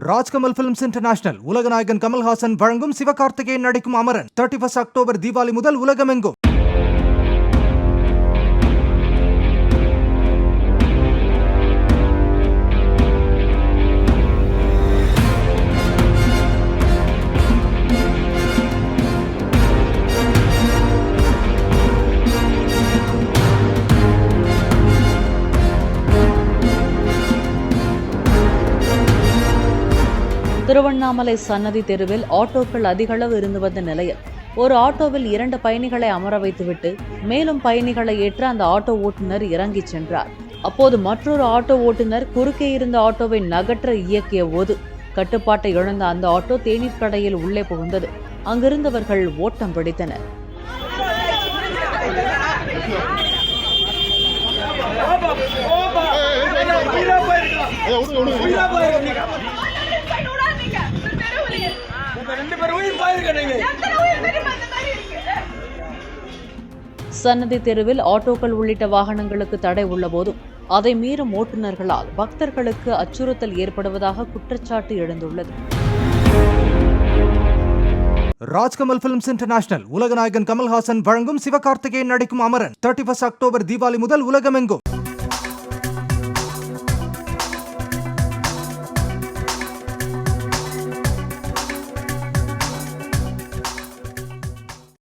Rajkamal films international உலகநாயகன் கமல்ஹாசன் வழங்கும் சிவகார்த்திகேயன் நடிக்கும் Amaran 31 October Deepavali முதல் உலகமெங்கும். திருவண்ணாமலை சன்னதி தெருவில் ஆட்டோக்கள் அதிகளவு இருந்து வந்த நிலையில் ஒரு ஆட்டோவில் 2 பயணிகளை அமர வைத்துவிட்டு மேலும் பயணிகளை ஏற்ற அந்த ஆட்டோ ஓட்டுநர் இறங்கி சென்றார். அப்போது மற்றொரு ஆட்டோ ஓட்டுநர் குறுக்கே இருந்த ஆட்டோவை நகற்ற இயக்கிய போது கட்டுப்பாட்டை இழந்த அந்த ஆட்டோ தேநீர் கடையில் உள்ளே புகுந்தது. அங்கிருந்தவர்கள் ஓட்டம் பிடித்தனர். சன்னதி தெருவில் ஆட்டோக்கள் உள்ளிட்ட வாகனங்களுக்கு தடை உள்ள போதும் அதை மீறும் ஓட்டுநர்களால் பக்தர்களுக்கு அச்சுறுத்தல் ஏற்படுவதாக குற்றச்சாட்டு எழுந்துள்ளது. ராஜ்கமல் பிலிம்ஸ் இன்டர்நேஷனல் உலகநாயகன் கமல்ஹாசன் வழங்கும் சிவகார்த்திகேயன் நடிக்கும் அமரன் 31 அக்டோபர் தீபாவளி முதல் உலகமெங்கும்.